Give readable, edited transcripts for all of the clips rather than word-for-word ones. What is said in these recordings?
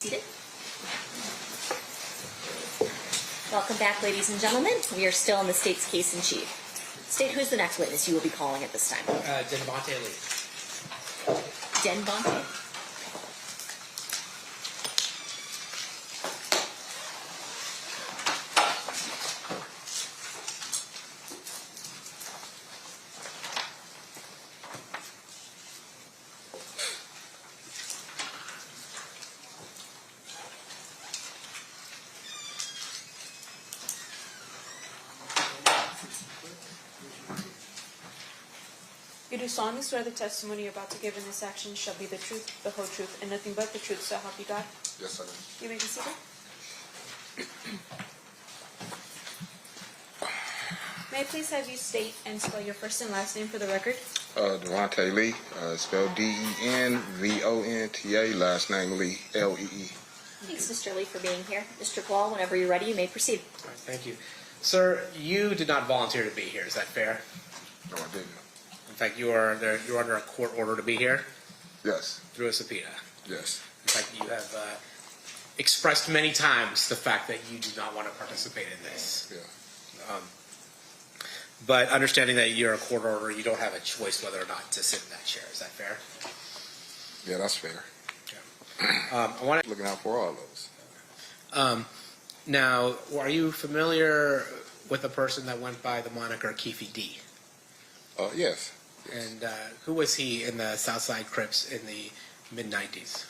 Seated. Welcome back, ladies and gentlemen. We are still in the state's case in chief. State, who's the next witness you will be calling at this time? Denbonte Lee. Denbonte. You do solemnly swear the testimony you're about to give in this action shall be the truth, the whole truth, and nothing but the truth, so help you God? Yes, I do. You may be seated. May I please have you state and spell your first and last name for the record? Devontae Lee, spelled D-E-N-V-O-N-T-A, last name Lee, L-E-E. Thanks, Mr. Lee, for being here. Mr. Wall, whenever you're ready, you may proceed. All right, thank you. Sir, you did not volunteer to be here, is that fair? No, I didn't. In fact, you're under a court order to be here Yes, through a subpoena. yes. In fact, you have expressed many times the fact that you do not want to participate in this. Yeah. But understanding that you're a court order, you don't have a choice whether or not to sit in that chair. Is that fair? Yeah, that's fair. I want Looking out for all those. to. Now, are you familiar with a person that went by the moniker Keffe D? Yes. And who was he in the Southside Crips in the mid-90s?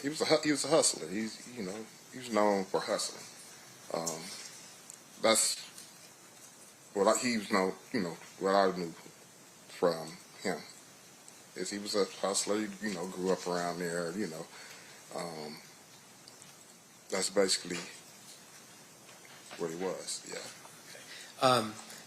He was a hustler. He was known for hustling. That's what he was known. What I knew from him is he was a hustler. Grew up around there. That's basically what he was. Yeah.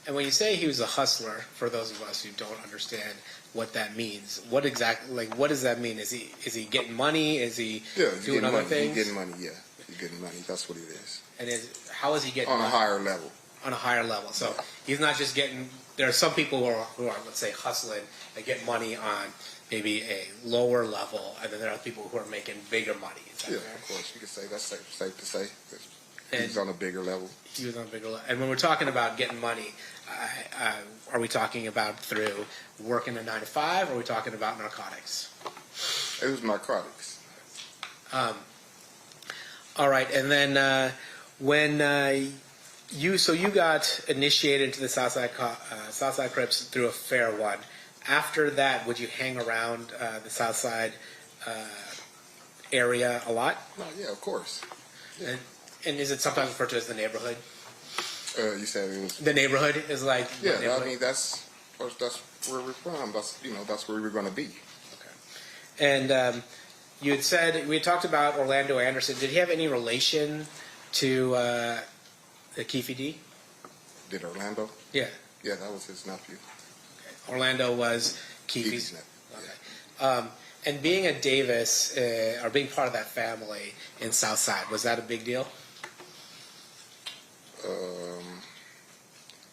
And when you say he was a hustler, for those of us who don't understand what that means, what does that mean? Is he getting money? Is he doing other things? He's getting money. Yeah, he's getting money. That's what it is. And how is he getting on money? a higher level? On a higher level. So he's not just getting. There are some people who are let's say hustling and get money on maybe a lower level, and then there are people who are making bigger money. Is that fair? Of course, you could say that's safe to say. He's on a bigger level. He was on a bigger level. And when we're talking about getting money, are we talking about through working a 9-to-5, or are we talking about narcotics? It was narcotics. All right, and then when you got initiated into the Southside Crips through a fair one. After that, would you hang around the Southside area a lot? No, yeah, of course. Yeah. And is it sometimes referred to as the neighborhood? You said it was. The neighborhood is like. Yeah, I mean that's where we're from. That's where we're going to be. Okay. And you had said we had talked about Orlando Anderson. Did he have any relation to the Keffe D? Did Orlando? Yeah. Yeah, that was his nephew. Okay. Orlando was Keffe's nephew. Okay. Yeah. And being a Davis, or being part of that family in Southside, was that a big deal?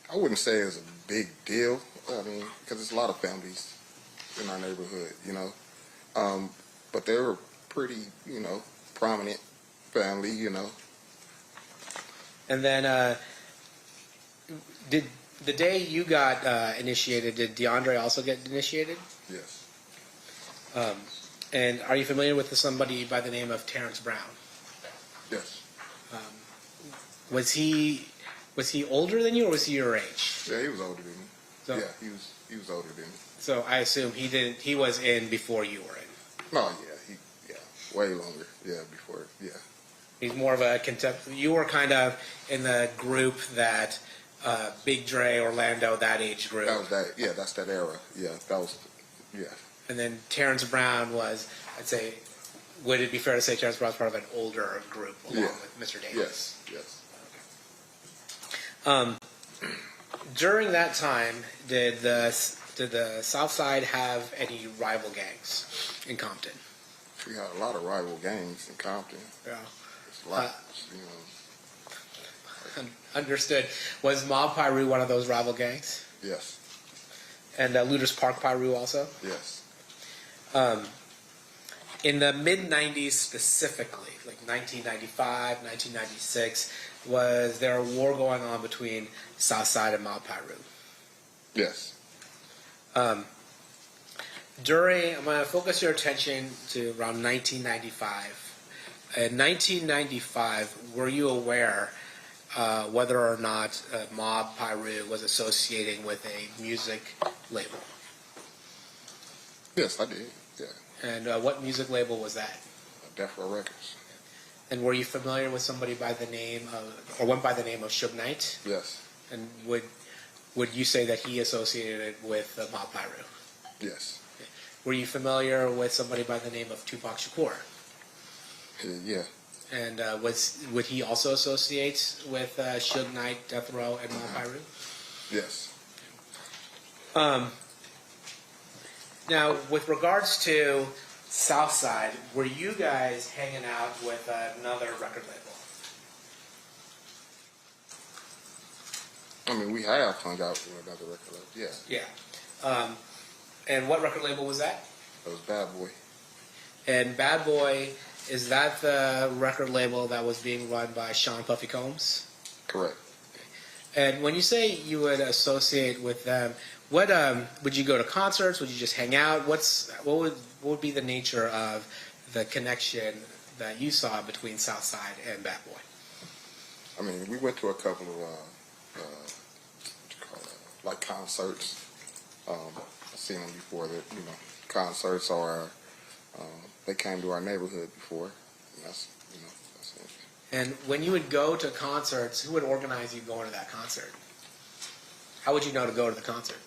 I wouldn't say it was a big deal. I mean, because there's a lot of families in our neighborhood, but they were pretty, prominent family, And then, did the day you got initiated, did DeAndre also get initiated? Yes. And are you familiar with somebody by the name of Terrence Brown? Yes. Was he older than you, or was he your age? Yeah, he was older than me. So, yeah, he was older than me. So I assume he was in before you were in. No, yeah, way longer. Yeah, before, yeah. He's more of a you were kind of in the group that Big Dre, Orlando, that age group. That was that. Yeah, that's that era. Yeah, that was. Yeah. And then Terrence Brown was, I'd say, would it be fair to say Terrence Brown was part of an older group along with Mr. Davis? Yes. During that time, did the South Side have any rival gangs in Compton? We had a lot of rival gangs in Compton. Yeah. It's a lot, Understood. Was Mob Piru one of those rival gangs? Yes. And Looters Park Piru also? Yes. In the mid-90s specifically, like 1995, 1996, was there a war going on between Southside and Mount Piru? Yes. I'm going to focus your attention to around 1995. In 1995, were you aware whether or not Mob Piru was associating with a music label? Yes, I did. Yeah. And what music label was that? Death Row Records. And were you familiar with somebody by the name of, or went by the name of Suge Knight? Yes. And would you say that he associated it with Mob Piru? Yes. Were you familiar with somebody by the name of Tupac Shakur? Yeah. And would he also associate with Suge Knight, Death Row, and Mob Piru? Yes. Now, with regards to Southside, were you guys hanging out with another record label? I mean, we have hung out with another record label. Yeah. Yeah. And what record label was that? It was Bad Boy. And Bad Boy, is that the record label that was being run by Sean Puffy Combs? Correct. And when you say you would associate with them, what would you go to concerts? Would you just hang out? What would be the nature of the connection that you saw between Southside and Bad Boy? I mean, we went to a couple of what you call it, like concerts. I've seen them before. That concerts are they came to our neighborhood before. And that's that's it. And when you would go to concerts, who would organize you going to that concert? How would you know to go to the concert?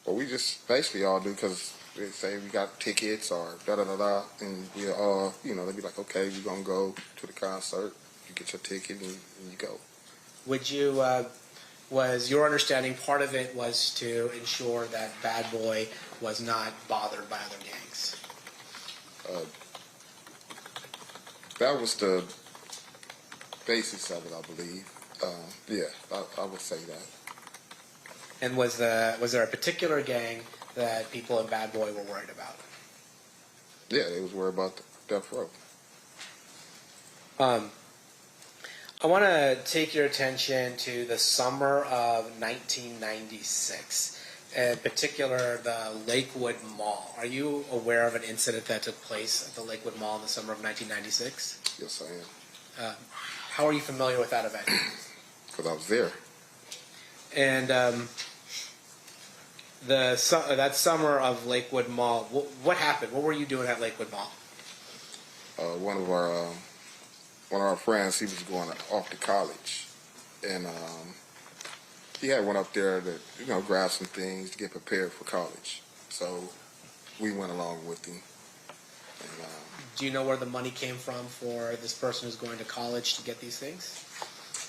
Well, we just basically all do because they say we got tickets or da-da-da-da, and we all, they'd be like, okay, we're going to go to the concert. You get your ticket and you go. Would you, was your understanding part of it was to ensure that Bad Boy was not bothered by other gangs? That was the basis of it, I believe. Yeah, I would say that. And was there a particular gang that people in Bad Boy were worried about? Yeah, they was worried about the Death Row. I want to take your attention to the summer of 1996, in particular the Lakewood Mall. Are you aware of an incident that took place at the Lakewood Mall in the summer of 1996? Yes, I am. How are you familiar with that event? Because I was there. And that summer of Lakewood Mall, what happened? What were you doing at Lakewood Mall? One of our friends, he was going off to college, and he had went up there to grab some things to get prepared for college. So we went along with him. And, do you know where the money came from for this person who's going to college to get these things?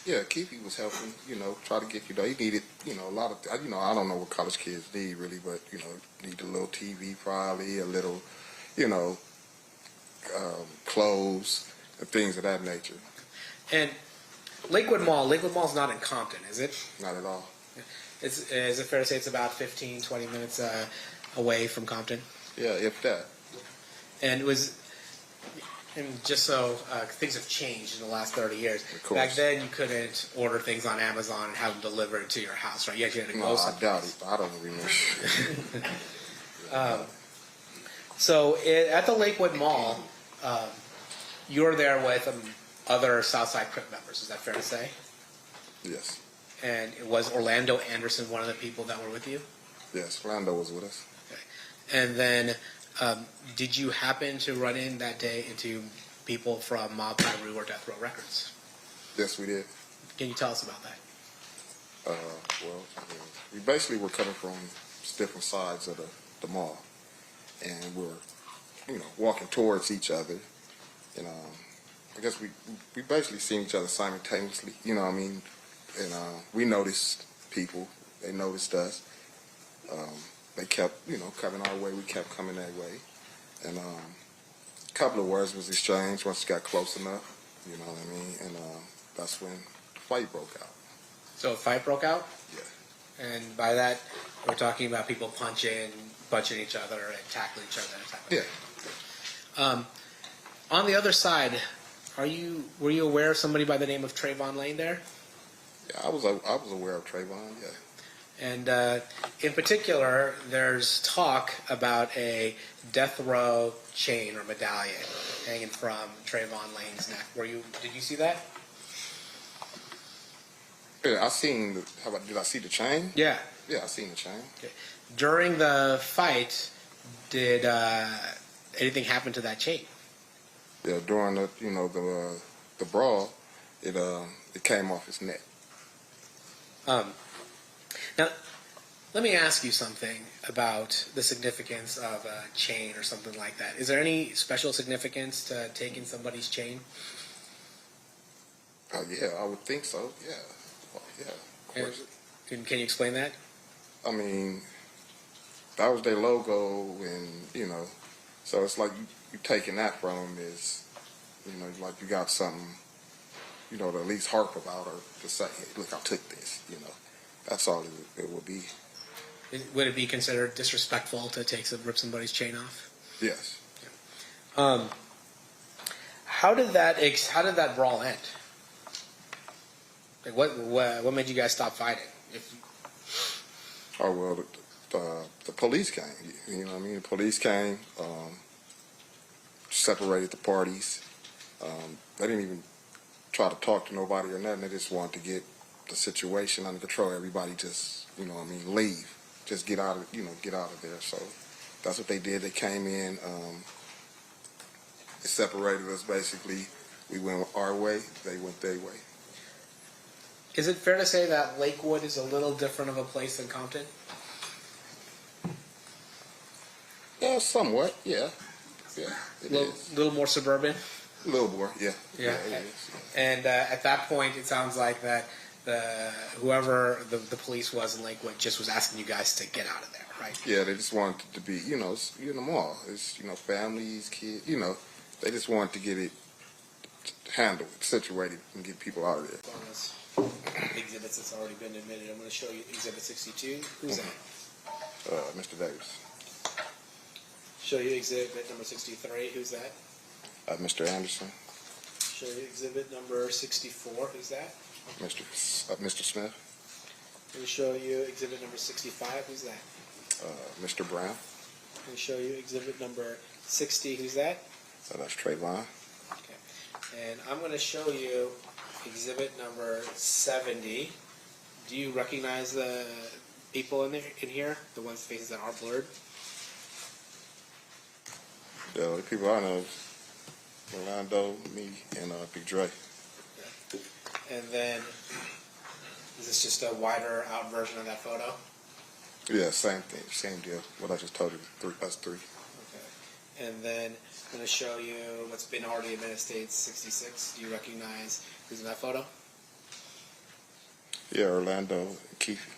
Yeah, Keffe was helping, try to get, he needed, a lot of, I don't know what college kids need really, but, need a little TV probably, a little, clothes and things of that nature. And Lakewood Mall's not in Compton, is it? Not at all. Is it fair to say it's about 15, 20 minutes away from Compton? Yeah, if that. And just so things have changed in the last 30 years. Of course. Back then, you couldn't order things on Amazon and have them delivered to your house, right? You actually had to go No, I somewhere. doubt it. I don't remember. So at the Lakewood Mall, you were there with other Southside Crip members. Is that fair to say? Yes. And was Orlando Anderson one of the people that were with you? Yes, Orlando was with us. Okay. And then, did you happen to run in that day into people from Mob Piru or Death Row Records? Yes, we did. Can you tell us about that? Well, we basically were coming from different sides of the mall, and we're, walking towards each other. And I guess we basically seen each other simultaneously. You know what I mean? And we noticed people. They noticed us. They kept, coming our way. We kept coming that way. And a couple of words was exchanged once it got close enough. You know what I mean? And that's when the fight broke out. So a fight broke out? Yeah. And by that, we're talking about people punching each other, and tackling each other. That type of Yeah. thing. On the other side, were you aware of somebody by the name of Trayvon Lane there? Yeah, I was aware of Trayvon. Yeah. And in particular, there's talk about a death row chain or medallion hanging from Trayvon Lane's neck. Did you see that? Yeah, I seen. Did I see the chain? Yeah. Yeah, I seen the chain. Okay. During the fight, did anything happen to that chain? Yeah, during the brawl, it came off his neck. Now, let me ask you something about the significance of a chain or something like that. Is there any special significance to taking somebody's chain? Yeah, I would think so. Yeah, well, yeah, of course. And can you explain that? I mean, that was their logo, and so it's like you taking that from them is, like you got something, to at least harp about or to say, hey, look, I took this. That's all it would be. Would it be considered disrespectful to rip somebody's chain off? Yes. How did that brawl end? Like what made you guys stop fighting? Oh well, the police came. You know what I mean? The police came, separated the parties. They didn't even try to talk to nobody or nothing. They just wanted to get the situation under control. Everybody just, leave. Just get out of there. So that's what they did. They came in, they separated us basically. We went our way, they went their way. Is it fair to say that Lakewood is a little different of a place than Compton? Yeah, somewhat, yeah. Yeah, it is. A little more suburban? A little more, yeah. Yeah. It is. And at that point, it sounds like that whoever the police was in Lakewood just was asking you guys to get out of there, right? Yeah, they just wanted it to be, you're in the mall. It's, families, kids, they just wanted to get it handled, situated, and get people out of there. On this exhibits that's already been admitted, I'm going to show you Exhibit 62. Who's that? Mr. Davis. Show you Exhibit number 63. Who's that? Mr. Anderson. Show you Exhibit number 64. Who's that? Mr. Smith. Let me show you Exhibit number 65. Who's that? Mr. Brown. Let me show you Exhibit number 60. Who's that? That's Trayvon. Okay. And I'm going to show you Exhibit number 70. Do you recognize the people in here? The ones' faces that are blurred? Yeah, the people I know is Orlando, me, and Big Dre. And then, is this just a wider out version of that photo? Yeah, same thing, same deal. What I just told you, us three. Okay. And then I'm going to show you what's been already admitted, States 66. Do you recognize who's in that photo? Yeah, Orlando and Keffe.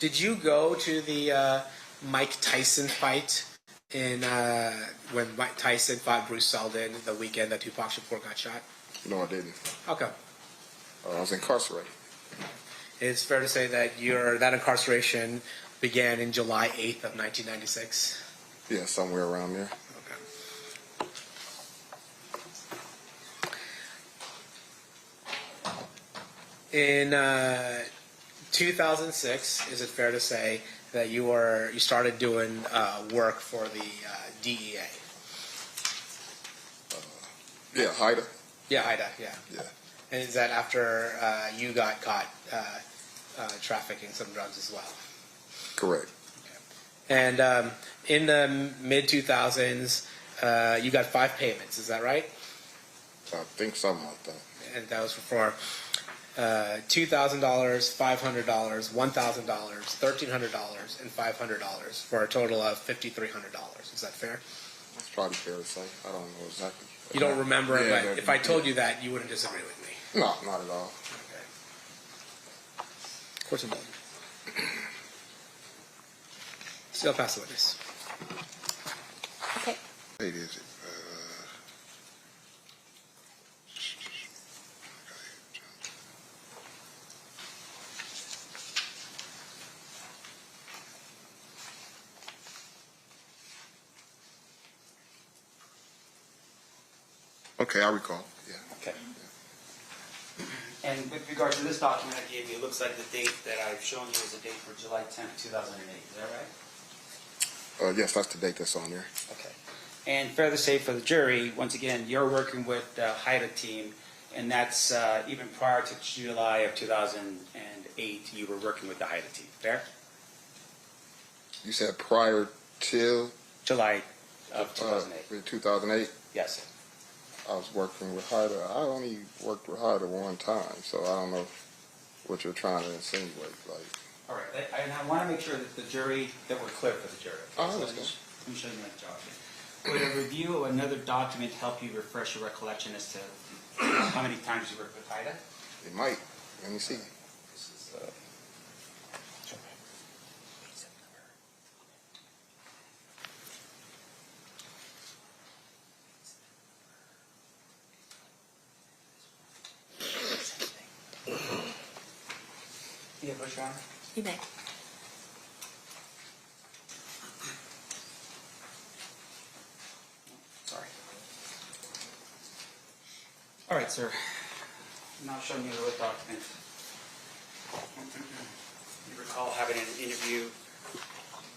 Did you go to the Mike Tyson fight when Mike Tyson fought Bruce Seldon the weekend that Tupac Shakur got shot? No, I didn't. How come? I was incarcerated. It's fair to say that that incarceration began in July 8th of 1996? Yeah, somewhere around there. Okay. In 2006, is it fair to say that you started doing work for the DEA? Yeah, Haida. Yeah, Haida, yeah. Yeah. And is that after you got caught trafficking some drugs as well? Correct. Okay. And in the mid-2000s, you got 5 payments, is that right? I think something like that. And that was for $2,000, $500, $1,000, $1,300, and $500 for a total of $5,300. Is that fair? That's probably fair to say. I don't know exactly. You don't remember, Yeah, but if I told you that, you wouldn't disagree with me. No, not at all. Okay. Of course it doesn't. Still pass the witness. Okay. Date is it? Okay, I recall. Yeah. Okay. And with regard to this document I gave you, it looks like the date that I've shown you is a date for July 10th, 2008. Is that right? Yes, that's the date that's on there. Okay. And fair to say for the jury, once again, you're working with the HIDA team, and that's even prior to July of 2008, you were working with the HIDA team. Fair? You said prior till July of 2008. 2008. Yes. I was working with HIDA. I only worked with HIDA one time, so I don't know what you're trying to insinuate. Like, All right. And I want to make sure that the jury, that we're clear for the jury. Oh, So let's let go. me show you my document. Would a review of another document help you refresh your recollection as to how many times you worked with HIDA? it might. Let me see. This is, yeah, Bush, Your Honor? You may. Sorry. All right, sir. Now showing you the lit document. You recall having an interview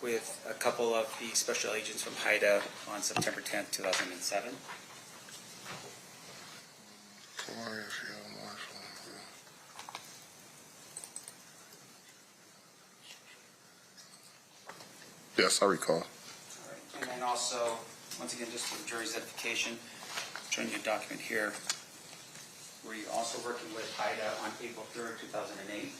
with a couple of the special agents from HIDA on September 10th, 2007. Yes, I recall. All right. And then also, once again, just for the jury's edification, showing you a document here. Were you also working with HIDA on April 3rd, 2008?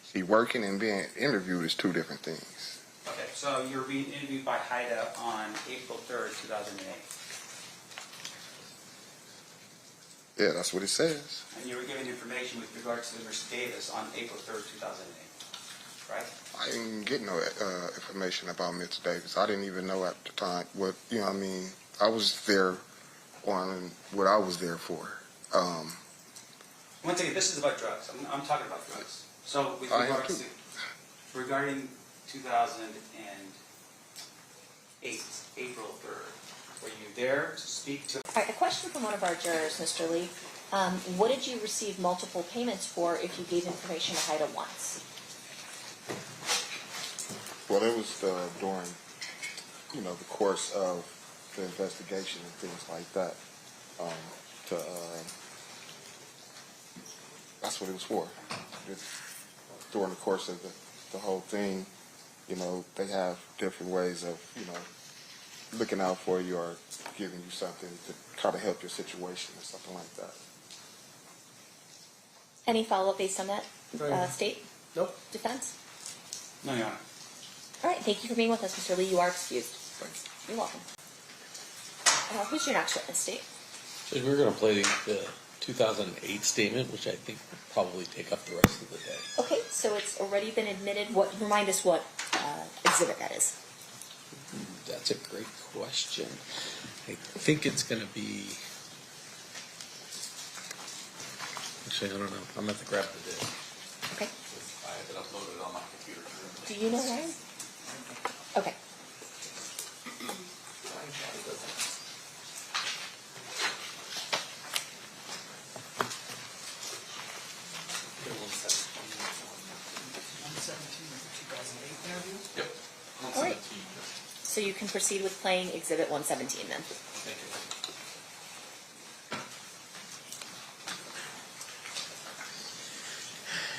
See, working and being interviewed is two different things. Okay, so you're being interviewed by HIDA on April 3rd, 2008. Yeah, that's what it says. And you were given information with regards to Mr. Davis on April 3rd, 2008, right? I didn't get no information about Mr. Davis. I didn't even know at the time what, you know what I mean, I was there on what I was there for. Once again, this is about drugs. I'm talking about drugs. So with I am regards too. to, regarding 2008, April 3rd, were you there to speak to? All right, a question from one of our jurors, Mr. Lee. What did you receive multiple payments for if you gave information to HIDA once? Well, it was during, you know, the course of the investigation and things like that. That's what it was for. During the course of the whole thing, you know, they have different ways of, you know, looking out for you or giving you something to try to help your situation or something like that. Any follow-up based on that state? Nope. Defense? No, Your Honor. All right, thank you for being with us, Mr. Lee. You are excused. Thanks. You're welcome. Who's your next witness, State? So we're going to play the 2008 statement, which I think will probably take up the rest of the day. Okay, so it's already been admitted. Remind us what exhibit that is. That's a great question. I think it's going to be... Actually, I don't know. I'm going to have to grab the disc. Okay. I have it uploaded on my computer. Do you know, Ryan? Okay. Yep. All right. So you can proceed with playing Exhibit 117 then. Thank you.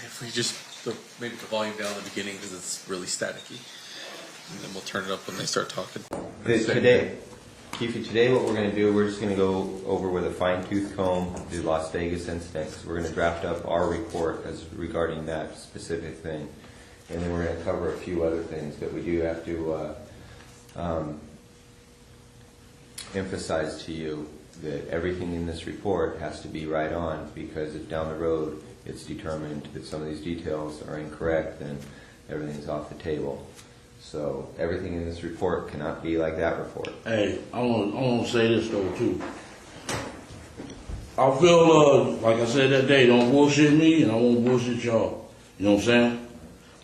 If we just maybe the volume down at the beginning because it's really staticky, and then we'll turn it up when they start talking. Today, Keffe, today what we're going to do, we're just going to go over with a fine-tooth comb the Las Vegas incident. We're going to draft up our report as regarding that specific thing, and then we're going to cover a few other things. But we do have to emphasize to you that everything in this report has to be right on, because if down the road it's determined that some of these details are incorrect, then everything's off the table. So everything in this report cannot be like that report. Hey, I want to say this though too. I feel like I said that day, don't bullshit me, and I won't bullshit y'all. You know what I'm saying?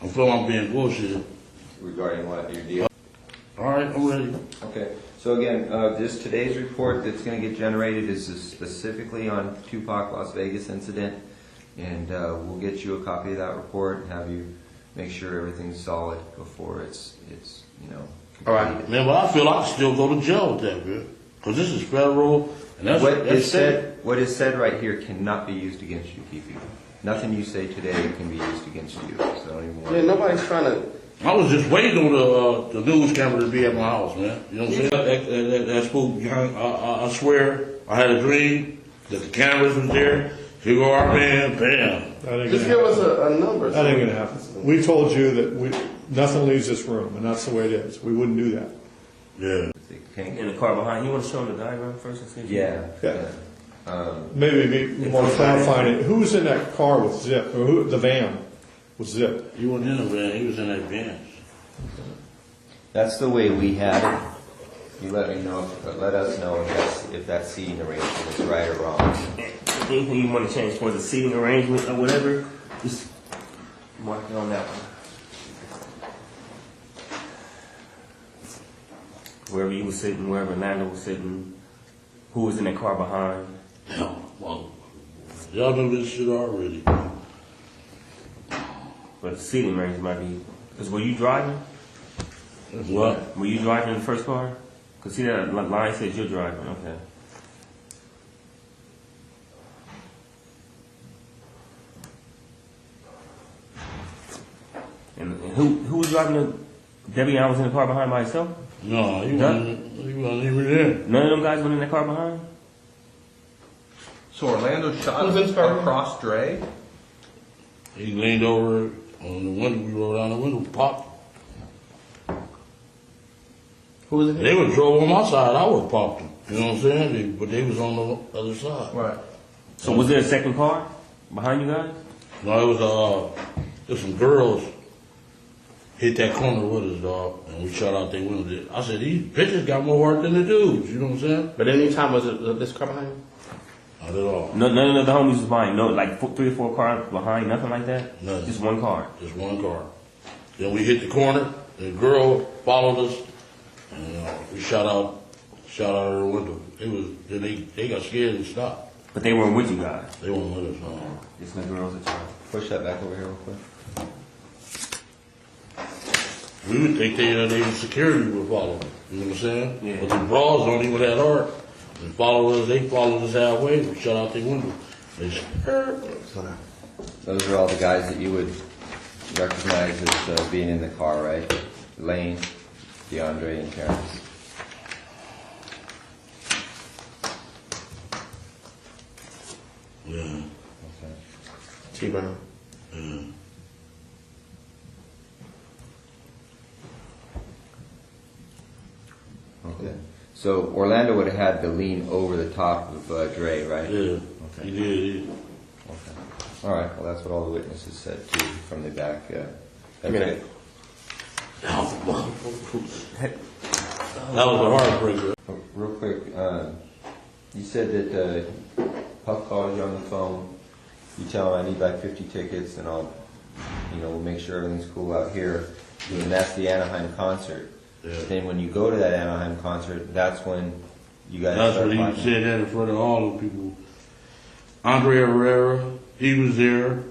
I feel I'm being bullshitted. Regarding what, your deal? All right, I'm ready. Okay, so again, today's report that's going to get generated is specifically on Tupac Las Vegas incident, and we'll get you a copy of that report and have you make sure everything's solid before it's All right, man, but I feel I can still go to jail with that, man, because this is federal, and that's what is said right here cannot be used against you, Keffe. Nothing you say today can be used against you. So don't even worry. Yeah, nobody's trying to. I was just waiting on the news camera to be at my house, man. You know what I'm saying? That spook, I swear, I had a dream that the cameras was there. Here go our man, bam. Just give us a number. That ain't gonna happen. We told you that nothing leaves this room, and that's the way it is. We wouldn't do that. Yeah. In the car behind. You want to show them the diagram first and see? Yeah. Maybe be more clarifying it. Who was in that car with Zip? Or who? The van with Zip? He wasn't in the van. He was in that van. That's the way we had it. You let us know if that seating arrangement is right or wrong. Anything you want to change towards the seating arrangement or whatever, just mark it on that one. Wherever you were sitting, wherever Lando was sitting, who was in that car behind. Yeah, well, y'all know this shit already. But the seating arrangement might be. Because were you driving? What? Were you driving in the first car? Because see that line says you're driving. Okay. And who was driving the Debbie Allen was in the car behind by herself? No, he wasn't even there. None of them guys went in the car behind? So Orlando shot Who's in car? across Dre? He leaned over on the window. We rolled down the window, popped. Who was it? They would drove on my side. I would popped them. You know what I'm saying? But they was on the other side. Right. So was there a second car behind you guys? No, it was some girls hit that corner with us, dog, and we shot out their window. I said, these bitches got more heart than the dudes. You know what I'm saying? But any time was it this car behind you? Not at all. None of the homies was behind. No, like 3 or 4 cars behind. Nothing like that. Nothing. Just one car. Just one car. Then we hit the corner. The girl followed us, and we shot out her window. They got scared and stopped. But they weren't with you guys. They weren't with us. No. Just the girls that you. Push that back over here real quick. We would think they security would follow them. You know what I'm saying? Yeah. But the bras don't even have heart. They followed us halfway. We shut out their window. They scared. Those are all the guys that you would recognize as being in the car, right? Lane, DeAndre, and Terrence. Yeah. Okay. T-Brown. Yeah. Okay. So Orlando would have had to lean over the top of Dre, right? Yeah. Okay. He did. Okay. All right. Well, that's what all the witnesses said too from the back. Okay. That was a heartbreaker. Real quick, you said that Puff called you on the phone. You tell him I need like 50 tickets, and I'll, we'll make sure everything's cool out here. And that's the Anaheim concert. Yeah. Then when you go to that Anaheim concert, that's when you guys. That's start what he fighting. said that in front of all the people. Andre Herrera, he was there.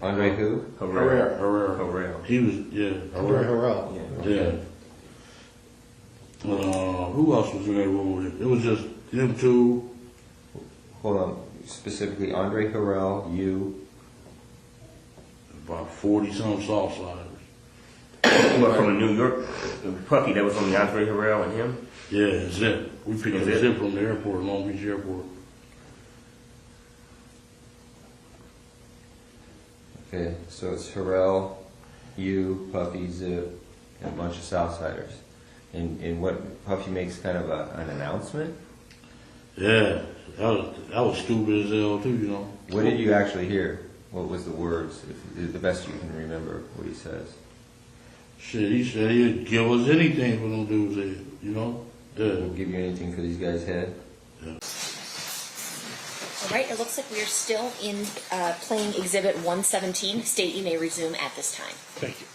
Andre who? Herrera. He was, yeah. Andre Harrell. Yeah. Who else was in that room with him? It was just them two. Hold on. Specifically, Andre Harrell, you. About 40-some Southsiders. What, from New York? Pucky, that was on the Andre Harrell and him? Yeah, Zip. We picked up Zip from the airport, Long Beach Airport. Okay, so it's Harrell, you, Puffy, Zip, and a bunch of Southsiders. And what Puffy makes kind of an announcement? Yeah, that was stupid as hell too, What did you actually hear? What was the words? If the best you can remember what he says. Shit, he said he'd give us anything for them dudes there, you know? Yeah. We'll give you anything for these guys' head. All right, it looks like we are still in playing Exhibit 117. State, you may resume at this time. Thank you.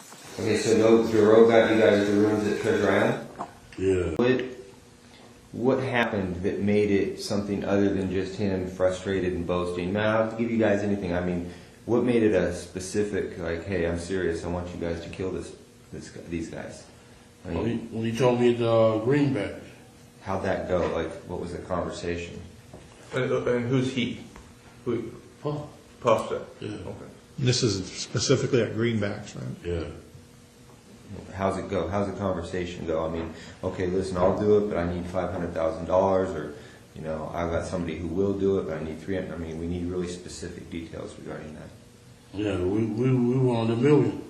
Okay, so Juror got you guys the rooms at Treasure Island? Yeah. What happened that made it something other than just him frustrated and boasting? Man, I'll give you guys anything. I mean, what made it a specific, like, hey, I'm serious, I want you guys to kill these guys? I mean, When he told me the greenback. how'd that go? Like, what was the conversation? And who's he? Who? Huh. Puff said. Yeah. Okay. This is specifically at Greenbacks, right? Yeah. How's it go? How's the conversation go? I mean, okay, listen, I'll do it, but I need $500,000, or, you know, I've got somebody who will do it, but I need 300. I mean, we need really specific details regarding that. Yeah, we wanted $1 million.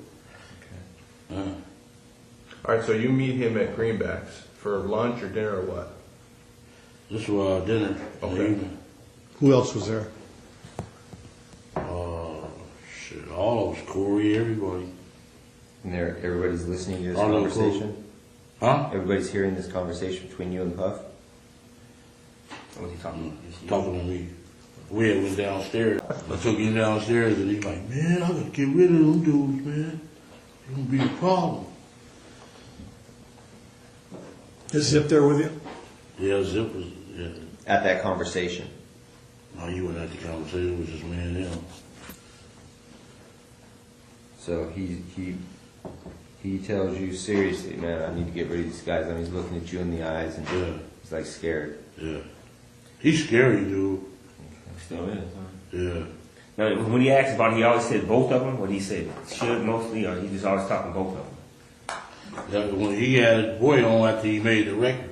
Okay. All right, so you meet him at Greenbacks for lunch or dinner or what? This was dinner. Okay. Who else was there? Shit, all of us, Corey, everybody. And everybody's listening to this All of conversation? Huh? Everybody's hearing this conversation between you and Puff? What was he talking about? Talking to me. We had went downstairs. I took him downstairs and he's like, man, I gotta get rid of them dudes, man. It's gonna be a problem. Is Zip there with you? Yeah, Zip was, yeah. At that conversation? No, you weren't at the conversation, it was just me and him. So he tells you seriously, man, I need to get rid of these guys. I mean, he's looking at you in the eyes and Yeah. he's like scared. Yeah. He's scary, dude. Still is, huh? Yeah. Now, when he asked about it, he always said both of them. What he said should mostly, or he just always talking both of them. Yeah, when he had Boy on after he made the record.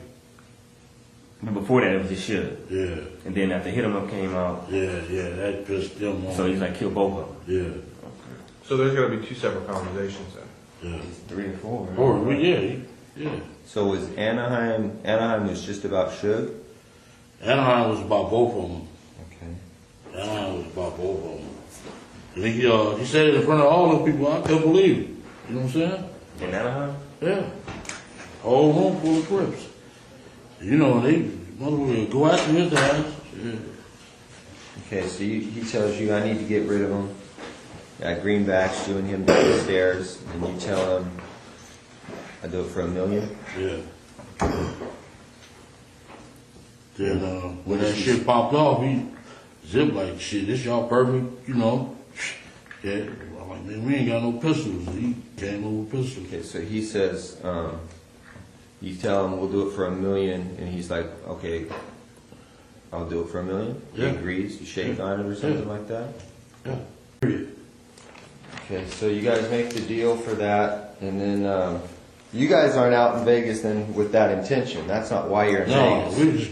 But before that, it was just should. Yeah. And then after Hit 'Em Up came out, Yeah, that pissed them off. so he's like kill both of them. Yeah. So there's got to be two separate conversations then. Yeah. 3 or 4. Right? Or, yeah. So was Anaheim was just about Suge? Anaheim was about both of them. Okay. Anaheim was about both of them. And he said it in front of all those people. I couldn't believe it. You know what I'm saying? In Anaheim? Yeah. Whole room full of Crips. You know, they motherfucker go after his ass. Yeah. Okay, so he tells you, I need to get rid of him. At Greenbacks, doing him down the stairs, and you tell him, I do it for $1 million? Yeah. Then when that shit popped off, he Zip like, shit, this y'all perfect, you know. Yeah. I'm like, man, we ain't got no pistols. He came over with pistols. Okay, so he says, you tell him we'll do it for $1 million, and he's like, okay, I'll do it for $1 million? He Yeah. agrees, you shake on it or something Yeah. like that? Yeah. Period. Okay, so you guys make the deal for that, and then you guys aren't out in Vegas then with that intention. That's not why you're in No, Vegas.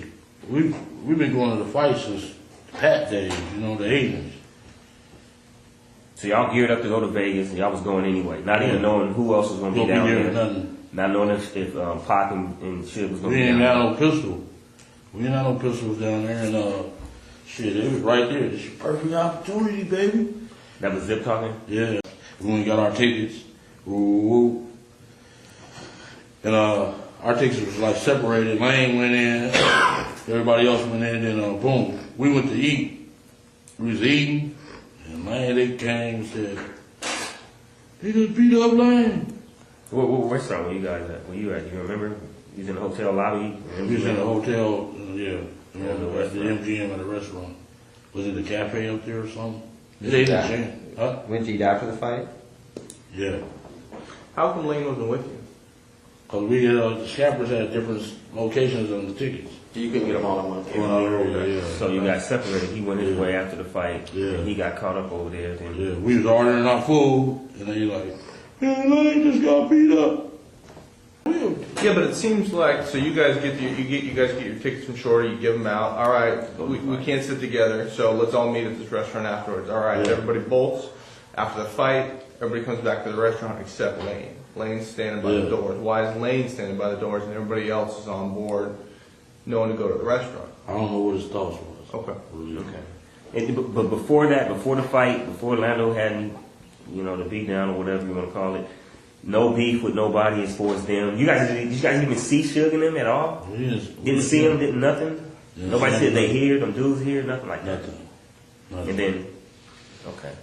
we've been going to the fight since Pat days, you know, the 80s. So y'all geared up to go to Vegas, and y'all was going anyway, not even knowing who else was going to be down there. Nothing. Not knowing if Pac and shit was going We to be ain't down got no pistol. We ain't got no pistols down there, and shit, it was right there. This is a perfect opportunity, baby. That was Zip talking? Yeah. We went and got our tickets. Ooh. And our tickets was like separated. Lane went in, everybody else went in, then boom. We went to eat. We was eating, and Lane, they came and said, they just beat up Lane. What restaurant were you guys at? Were you at? You remember? You was in the hotel lobby? We was in the hotel, yeah. Yeah, At the MGM at a restaurant. Was it the cafe up there or something? They didn't change. Huh? Went to eat after the fight? Yeah. How come Lane wasn't with you? Because we the scappers had different locations on the tickets. You couldn't get them all in one place. Yeah. So you got separated. He went his way after the fight, Yeah. and he got caught up over there. Then Yeah, we was ordering our food, and they like, man, Lane just got beat up. Yeah, but it seems like so you guys get your tickets from Shorty, you give them out. All right, we can't sit together, so let's all meet at this restaurant afterwards. All right, Yeah. everybody bolts after the fight. Everybody comes back to the restaurant except Lane. Lane's standing by the Yeah. doors. Why is Lane standing by the doors and everybody else is on board, knowing to go to the restaurant? I don't know what his thoughts was. Okay. Okay. But before that, before the fight, before Lando had, the beat down or whatever you want to call it, No beef with nobody as far as them. Did you guys even see Suge and them at all? Yes. Didn't see them, didn't nothing? Yes. Nobody said they here, them dudes here, nothing like that. Nothing. And then, okay.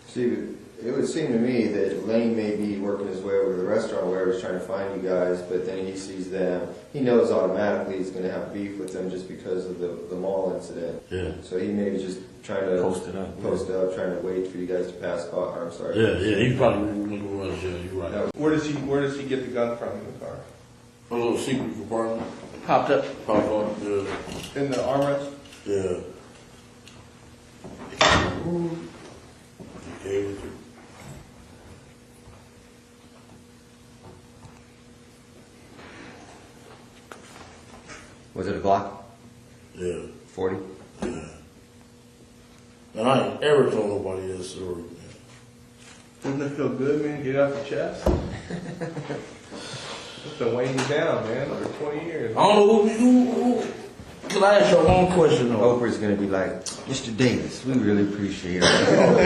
See, it would seem to me that Lane may be working his way over to the restaurant where he's trying to find you guys, but then he sees them. He knows automatically he's going to have beef with them just because of the mall incident. Yeah. So he may be just trying to Post it up. trying to wait for you guys to pass. I'm sorry. Yeah, he probably was. Yeah, you're right. No. Where does he get the gun from in the car? A little secret compartment. Popped up Pop up. Yeah. in the armrest? Yeah. He gave it to. Was it a Glock? Yeah. 40? Yeah. And I ain't ever told nobody that story, man. Doesn't it feel good, man? Get it off your chest? It's been weighing you down, man, for 20 years. I don't know who can I ask you one question though? Oprah's going to be like, Mr. Davis, we really appreciate it. And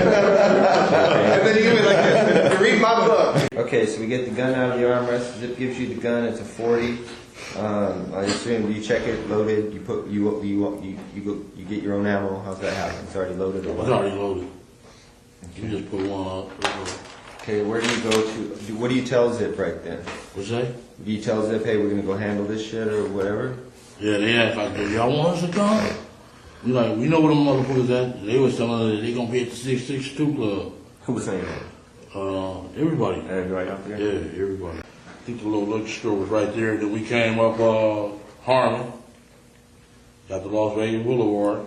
then you give me like this, read my book. Okay, so we get the gun out of the armrest. Zip gives you the gun. It's a 40. I assume you check it, loaded. You get your own ammo. How's that happen? It's already loaded or It's what? already loaded. You just put one up. Okay, where do you go to? What do you tell Zip right then? What's that? Do you tell Zip, hey, we're gonna go handle this shit or whatever? Yeah, they asked like, do y'all want us to come? We like, we know where them motherfuckers at. They was telling us that they gonna be at the 662 Club. Who was saying that? Everybody. Everybody out there? Yeah, everybody. I think the little liquor store was right there. Then we came up Harmon, got the Las Vegas Boulevard,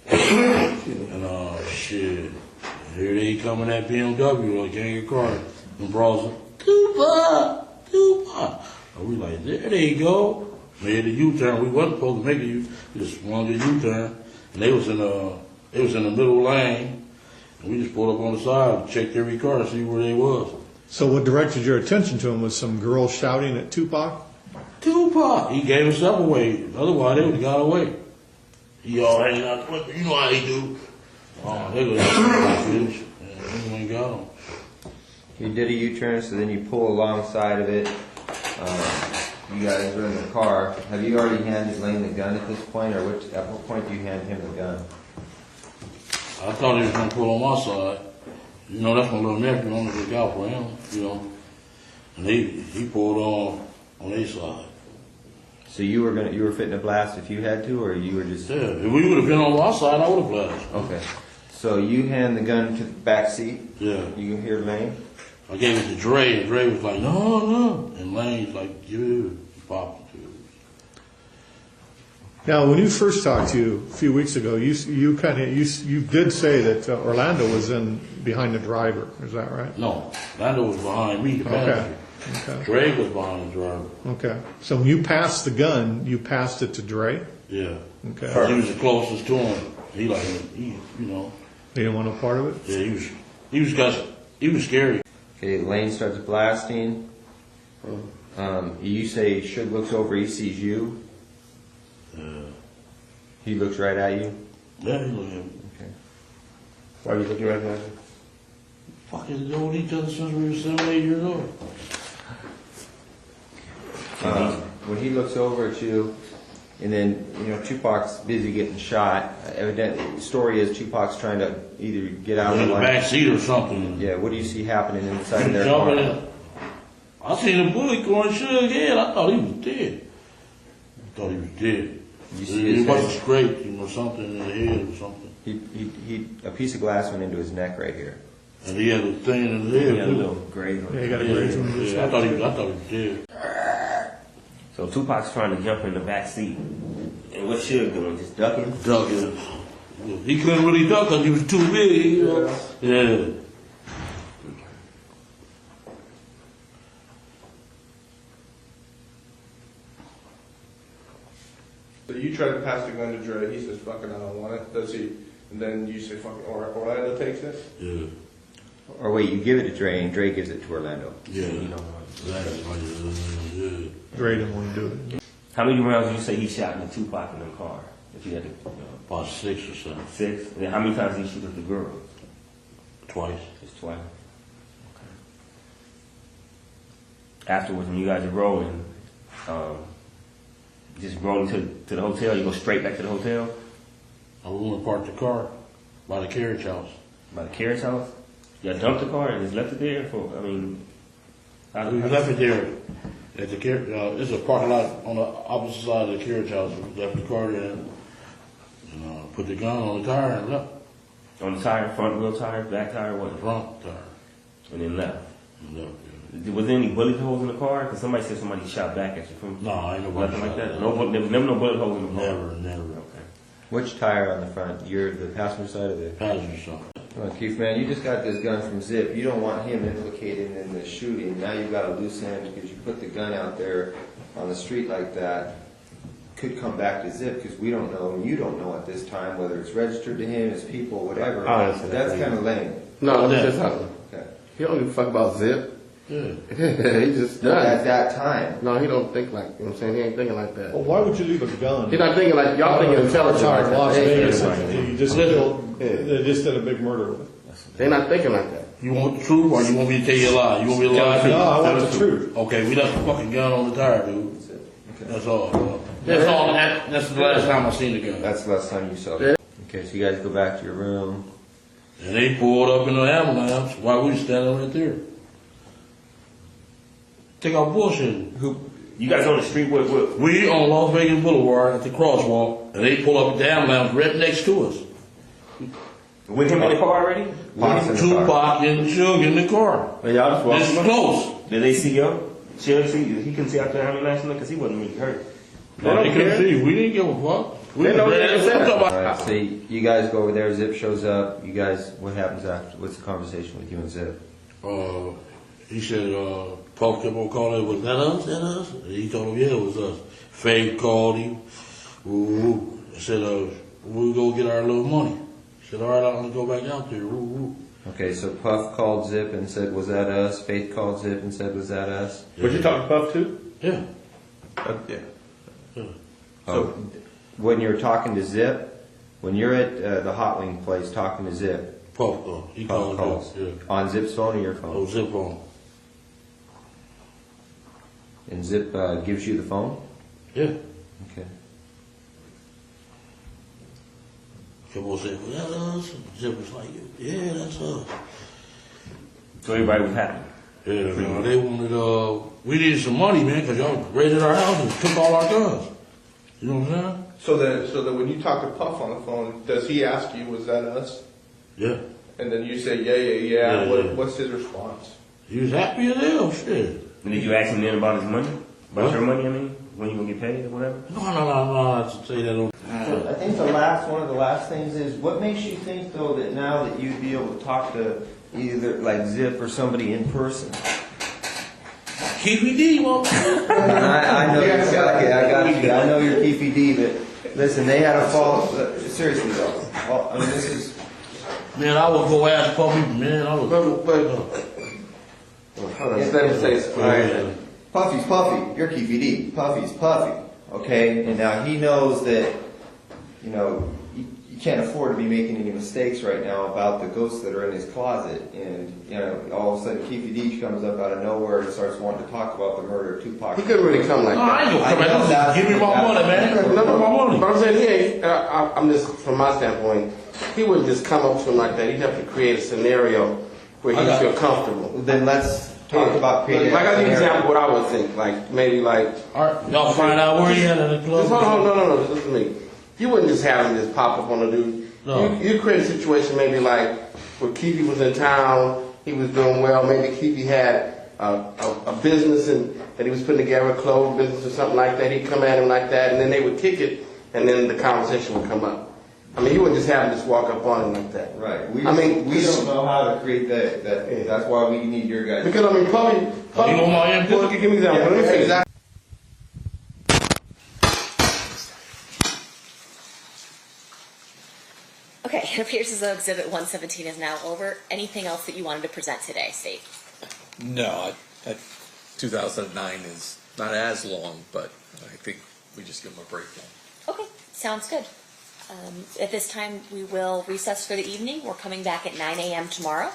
and shit. Here they come in that BMW, like gang of cars, and brawls, Tupac. And we like, there they go. Made a U-turn. We wasn't supposed to make a U. We just wanted a U-turn, and they was in the middle lane, and we just pulled up on the side, and checked every car to see where they was. So what directed your attention to him was some girl shouting at Tupac? Tupac. He gave himself away. Otherwise, they would have got away. He all hanging out the window. You know how he do. Oh, they would have finished. And we ain't got him. You did a U-turn, so then you pull alongside of it. You guys are in the car. Have you already handed Lane the gun at this point, or at what point do you hand him the gun? I thought he was going to pull on my side. You know, that's my little nephew. I'm going to look out for him, you know. And he pulled on his side. So you were fitting to blast if you had to, or you were just... Yeah, if we would have been on my side, I would have blasted. Okay. So you hand the gun to the back seat. Yeah. You can hear Lane. I gave it to Dre, and Dre was like, no. And Lane's like, give it. He popped it. Now, when you first talked to you a few weeks ago, you did say that Orlando was behind the driver. Is that right? No, Orlando was behind me, the passenger. Okay. Dre was behind the driver. Okay. So when you passed the gun, you passed it to Dre? Yeah. Okay. He was the closest to him. He you know. He didn't want no part of it? Yeah, he was scary. Okay, Lane starts blasting. You say Suge looks over, he sees you. He looks right at you. Yeah, he looked at me. Okay. Why are you looking right at me? Fucking known each other since we were 7, 8 years old. When he looks over at you, and then, Tupac's busy getting shot. Evidently, the story is Tupac's trying to either get out of In the the line. back seat or something. Yeah, what do you see happening inside of their Jumping car? in. I seen a bullet going Suge head. I thought he was dead. You see his He wasn't head? scraped, something in the head or something. A piece of glass went into his neck right here. And he had a thing in his head. He had a little graze on Yeah, it. you got a graze on his Yeah, I thought he was dead. So Tupac's trying to jump in the back seat. And what's Suge doing? Just ducking? Ducking. He couldn't really duck because he was too big. You know? Yeah. So you try to pass the gun to Dre. He says, "Fucking, I don't want it." Does he? And then you say, "Fucking, Orlando takes it." Yeah. Or wait, you give it to Dre, and Dre gives it to Orlando. Yeah. Yeah. Dre didn't want to do it. How many rounds did you say he shot in the Tupac in the car? If you had to, About 6 or 7. 6? And then how many times did he shoot at the girl? Twice. Just twice. afterwards when you guys are rolling, just rolling to the hotel, you go straight back to the hotel? I was going to park the car by the carriage house. By the carriage house? You got dumped the car and just left it there for, I mean... We left it there at the carriage, it's a parking lot on the opposite side of the carriage house. We left the car there and put the gun on the tire and left. On the tire, front wheel tire, back tire, what? Front tire. And then left. And left, yeah. Was there any bullet holes in the car? Because somebody said somebody shot back at you from... No, ain't nobody nothing like shot that? No, there was never no bullet holes in the car? Never. Okay. Which tire on the front? You're the passenger side of the... Passenger side. Well, Keith, man, you just got this gun from Zip. You don't want him implicated in the shooting. Now you've got a loose end because you put the gun out there on the street like that. Could come back to Zip because we don't know, and you don't know at this time whether it's registered to him, his people, whatever. That's kind of lame. No, let me just something. Okay. He don't give a fuck about Zip. Yeah. He just But done. at that time. No, he don't think like, you know what I'm saying? He ain't thinking like that. Well, why would you leave a gun? He's not thinking like, y'all thinking intelligent like in Las that. They ain't Vegas, thinking like that. you just killed, they just did a big murder with it. They're not thinking like that. You want the truth or you want me to tell you a lie? You want me to lie? No, I want the truth. Okay, we left the fucking gun on the tire, dude. That's all. That's all. That's the last time I seen the gun. That's the last time you saw it. Okay, so you guys go back to your room. And they pulled up in the ambulance while we standing right there. Take our bullshit. You guys on the street with... We on Las Vegas Boulevard at the crosswalk, and they pull up the ambulance right next to us. With him in the car already? Tupac and Suge in the car. Well, y'all just walking This is up? close. Did they see you? He couldn't see out there how many last because he wasn't really hurt. No, they couldn't see. We didn't give a fuck. We They know ready to that. talk about. All right, so you guys go over there. Zip shows up. You guys, what happens after? What's the conversation with you and Zip? He said, Puff kept on calling, was that us? That us? And he told him, yeah, it was us. Faith called him. I said, we'll go get our little money. He said, all right, I'm going to go back out there. Okay, so Puff called Zip and said, was that us? Faith called Zip and said, was that us? Would you talk to Puff too? Yeah. Yeah. So when you're talking to Zip, when you're at the Hot Wing place talking to Zip, Puff, he Puff calls. Yeah. On Zip's phone or your phone? Oh, Zip phone. And Zip gives you the phone? Yeah. Okay. Kept on saying, was that us? Zip was like, yeah, that's us. So everybody was happy? Yeah, man, they wanted, we needed some money, man, because y'all raided our house and took all our guns. You know what I'm saying? So that when you talk to Puff on the phone, does he ask you, was that us? Yeah. And then you say, yeah. Yeah. What's his response? He was happy as hell, shit. And did you ask him then about his money? About your money, I mean? When you going to get paid or whatever? No, I should say that on. I think one of the last things is, what makes you think though that now that you'd be able to talk to either like Zip or somebody in person? Keffe D, I know you're, I got you. I know you're Keffe D, but listen, they had a fall. Seriously though, I mean this is. Man, I would go ask Puffy, man. I would. Hold on, just let him say it. All right. Puffy's Puffy. You're Keffe D. Puffy's Puffy. Okay, and now he knows that, you know, you can't afford to be making any mistakes right now about the ghosts that are in his closet. And, you know, all of a sudden Keffe D comes up out of nowhere and starts wanting to talk about the murder of Tupac. He couldn't really come like No, I that. ain't gonna come back. Give me my money, man. Give me my money. But I'm saying he ain't, I'm just, from my standpoint, he wouldn't just come up to him like that. He'd have to create a scenario where he'd feel comfortable. Then let's talk about creating. Like I give you an example of what I would think. Like maybe like. All right, y'all find out where he at in the club. Just hold on, no, listen to me. You wouldn't just have him just pop up on a dude. No. You create a situation maybe like where Keffe was in town, he was doing well. Maybe Keffe had a business and that he was putting together, a clothes business or something like that. He'd come at him like that, and then they would kick it, and then the conversation would come up. I mean, you wouldn't just have him just walk up on him like that. Right. We I mean, we don't know how to create that. That's why we need your guys. Because I mean, probably You want my input? Just give me an example. Let me finish. Exactly. Okay, it appears as though Exhibit 117 is now over. Anything else that you wanted to present today, State? No, 2009 is not as long, but I think we just give them a breakdown. Okay, sounds good. At this time, we will recess for the evening. We're coming back at 9 a.m. tomorrow.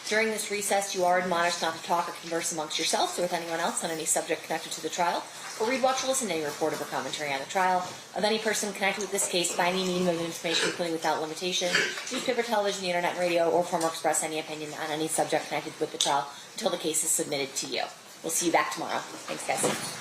During this recess, you are admonished not to talk or converse amongst yourselves or with anyone else on any subject connected to the trial, or read, watch, or listen to any report or commentary on the trial of any person connected with this case by any medium of information, including without limitation, newspaper, television, the internet, and radio, or form or express any opinion on any subject connected with the trial until the case is submitted to you. We'll see you back tomorrow. Thanks, guys.